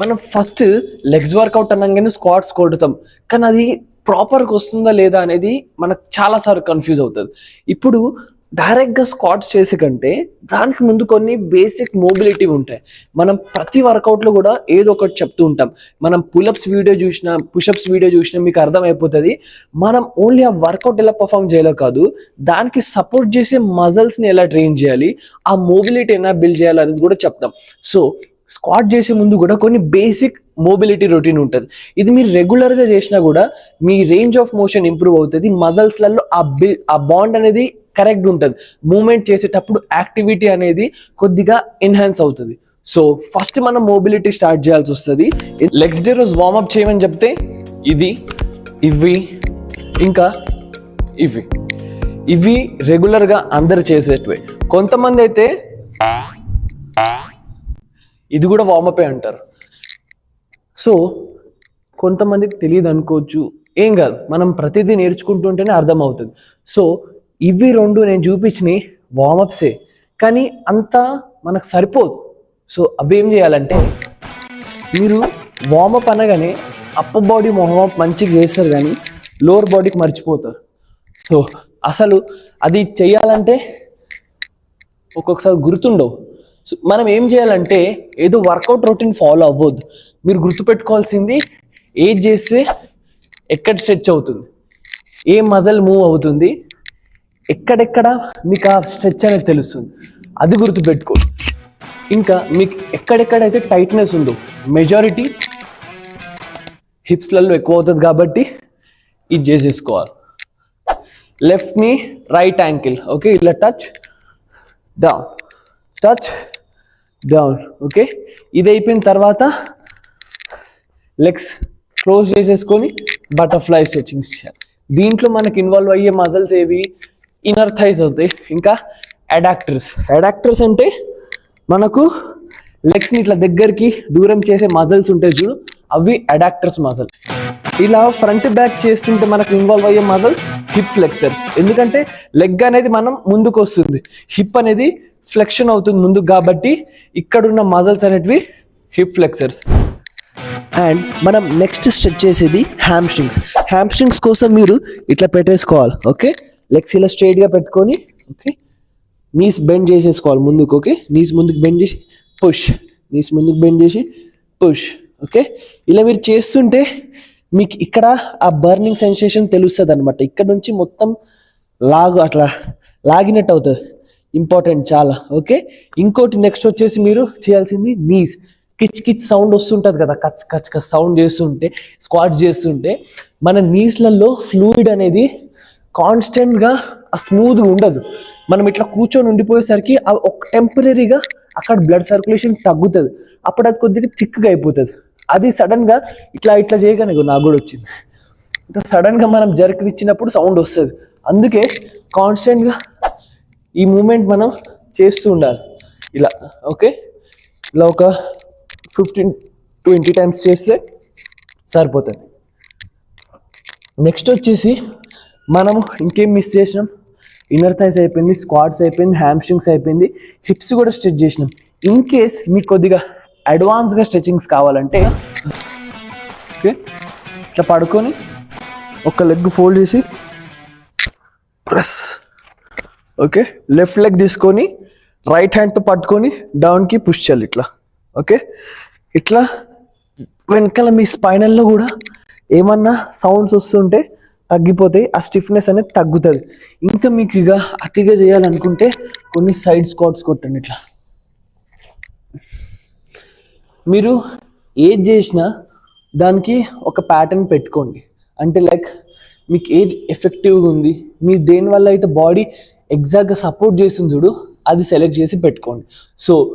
మనం first legs work out అనగానే squats కొడతాం, కానీ అది ప్రాపర్గా వస్తుందా లేదా అనేది మనకు చాలాసార్లు కన్ఫ్యూజ్ అవుతుంది. ఇప్పుడు డైరెక్ట్గా స్క్వాట్స్ చేసే కంటే దానికి ముందు కొన్ని బేసిక్ మొబిలిటీ ఉంటాయి. మనం ప్రతి వర్కౌట్లో కూడా ఏదో ఒకటి చెప్తూ ఉంటాం. మనం పులప్స్ వీడియో చూసినా, పుషప్స్ వీడియో చూసినా మీకు అర్థమైపోతుంది. మనం ఓన్లీ ఆ వర్కౌట్ ఎలా పర్ఫామ్ చేయాలో కాదు, దానికి సపోర్ట్ చేసే మజిల్స్ని ఎలా ట్రైన్ చేయాలి, ఆ మొబిలిటీ ఎలా బిల్డ్ చేయాలి అనేది కూడా చెప్తాం. సో స్క్వాట్ చేసే ముందు కూడా కొన్ని బేసిక్ మొబిలిటీ రొటీన్ ఉంటుంది. ఇది మీరు రెగ్యులర్గా చేసినా కూడా మీ రేంజ్ ఆఫ్ మోషన్ ఇంప్రూవ్ అవుతుంది. మజిల్స్లలో ఆ బాండ్ అనేది కరెక్ట్ ఉంటుంది. మూమెంట్ చేసేటప్పుడు యాక్టివిటీ అనేది కొద్దిగా ఎన్హాన్స్ అవుతుంది. సో ఫస్ట్ మనం మొబిలిటీ స్టార్ట్ చేయాల్సి వస్తుంది. లెగ్స్ డే రోజు వార్మప్ చేయమని చెప్తే ఇవి ఇంకా ఇవి రెగ్యులర్గా అందరు చేసేటివే. కొంతమంది అయితే ఇది కూడా వార్మపే అంటారు. సో కొంతమందికి తెలియదు అనుకోవచ్చు, ఏం కాదు, మనం ప్రతిదీ నేర్చుకుంటుంటేనే అర్థమవుతుంది. సో ఇవి రెండు నేను చూపించినవి వార్మప్సే, కానీ అంతా మనకు సరిపోదు. సో అవేం చేయాలంటే, మీరు వార్మప్ అనగానే అప్పర్ బాడీ వార్మప్ మంచిగా చేస్తారు కానీ లోవర్ బాడీకి మర్చిపోతారు. సో అసలు అది చేయాలంటే ఒక్కొక్కసారి గుర్తుండవు. సో మనం ఏం చేయాలంటే, ఏదో వర్కౌట్ రొటీన్ ఫాలో అవ్వద్దు. మీరు గుర్తుపెట్టుకోవాల్సింది ఏది చేస్తే ఎక్కడ స్ట్రెచ్ అవుతుంది, ఏ మజిల్ మూవ్ అవుతుంది, ఎక్కడెక్కడ మీకు ఆ స్ట్రెచ్ అనేది తెలుస్తుంది, అది గుర్తుపెట్టుకోండి. ఇంకా మీకు ఎక్కడెక్కడైతే టైట్నెస్ ఉందో, మెజారిటీ హిప్స్లలో ఎక్కువ అవుతుంది కాబట్టి ఇది చేసేసుకోవాలి. Left knee right ankle, okay, ఇలా టచ్ డౌన్, ఓకే. ఇది అయిపోయిన తర్వాత లెగ్స్ క్లోజ్ చేసేసుకొని బటర్ఫ్లై స్ట్రెచింగ్స్ చేయాలి. దీంట్లో మనకి ఇన్వాల్వ్ అయ్యే మజిల్స్ ఏవి, ఇన్నర్ థైస్ అవుతాయి, ఇంకా అడాక్టర్స్ అంటే మనకు లెగ్స్ని ఇట్లా దగ్గరికి దూరం చేసే మజిల్స్ ఉంటాయి చూడు, అవి అడాక్టర్స్ మజిల్. ఇలా ఫ్రంట్ బ్యాక్ చేస్తుంటే మనకు ఇన్వాల్వ్ అయ్యే మజిల్స్ హిప్ ఫ్లెక్సర్స్. ఎందుకంటే లెగ్ అనేది మనం ముందుకు వస్తుంది, హిప్ అనేది ఫ్లెక్షన్ అవుతుంది ముందుకు, కాబట్టి ఇక్కడున్న మజిల్స్ అనేటివి హిప్ ఫ్లెక్సర్స్. అండ్ మనం నెక్స్ట్ స్ట్రెచ్ చేసేది హ్యామ్స్ట్రింగ్స్ కోసం మీరు ఇట్లా పెట్టేసుకోవాలి, ఓకే. లెగ్స్ ఇలా స్ట్రైట్గా పెట్టుకొని, ఓకే, నీస్ బెండ్ చేసేసుకోవాలి ముందుకు, ఓకే. నీస్ ముందుకు బెండ్ చేసి పుష్, నీస్ ముందుకు బెండ్ చేసి పుష్, ఓకే. ఇలా మీరు చేస్తుంటే మీకు ఇక్కడ ఆ బర్నింగ్ సెన్సేషన్ తెలుస్తుంది అనమాట. ఇక్కడ నుంచి మొత్తం అట్లా లాగినట్టు అవుతుంది, ఇంపార్టెంట్ చాలా, ఓకే. ఇంకోటి నెక్స్ట్ వచ్చేసి మీరు చేయాల్సింది నీస్. కిచ్ సౌండ్ వస్తుంటుంది కదా, కచ్ సౌండ్ చేస్తుంటే, స్క్వాట్ చేస్తుంటే మన నీస్లలో ఫ్లూయిడ్ అనేది కాన్స్టెంట్గా స్మూత్గా ఉండదు. మనం ఇట్లా కూర్చొని ఉండిపోయేసరికి ఒక టెంపరీగా అక్కడ బ్లడ్ సర్క్యులేషన్ తగ్గుతుంది, అప్పుడు అది కొద్దిగా థిక్గా అయిపోతుంది. అది సడన్గా ఇట్లా చేయగానే నాకు కూడా వచ్చింది. ఇట్లా సడన్గా మనం జర్క్ ఇచ్చినప్పుడు సౌండ్ వస్తుంది. అందుకే కాన్స్టెంట్గా ఈ మూమెంట్ మనం చేస్తూ ఉండాలి ఇలా, ఓకే. ఇలా ఒక 15-20 టైమ్స్ చేస్తే సరిపోతుంది. నెక్స్ట్ వచ్చేసి మనము ఇంకేం మిస్ చేసినాం, ఇన్నర్ థైస్ అయిపోయింది, స్క్వాట్స్ అయిపోయింది, హ్యామ్స్ట్రింగ్స్ అయిపోయింది, హిప్స్ కూడా స్ట్రెచ్ చేసినాం. ఇన్ కేస్ మీకు కొద్దిగా అడ్వాన్స్గా స్ట్రెచింగ్స్ కావాలంటే, ఓకే, ఇట్లా పడుకొని ఒక లెగ్ ఫోల్డ్ చేసి ప్రెస్, ఓకే. లెఫ్ట్ లెగ్ తీసుకొని రైట్ హ్యాండ్తో పట్టుకొని డౌన్కి పుష్ చేయాలి ఇట్లా, ఓకే. ఇట్లా వెనకాల మీ స్పైనల్లో కూడా ఏమన్నా సౌండ్స్ వస్తుంటే తగ్గిపోతాయి, ఆ స్టిఫ్నెస్ అనేది తగ్గుతుంది. ఇంకా మీకు ఇక అతిగా చేయాలనుకుంటే కొన్ని సైడ్ స్క్వాట్స్ కొట్టండి ఇట్లా. మీరు ఏది చేసినా దానికి ఒక ప్యాటర్న్ పెట్టుకోండి. అంటే లైక్ మీకు ఏది ఎఫెక్టివ్గా ఉంది, మీరు దేనివల్ల అయితే బాడీ ఎగ్జాక్ట్గా సపోర్ట్ చేస్తుంది చూడు, అది సెలెక్ట్ చేసి పెట్టుకోండి. సో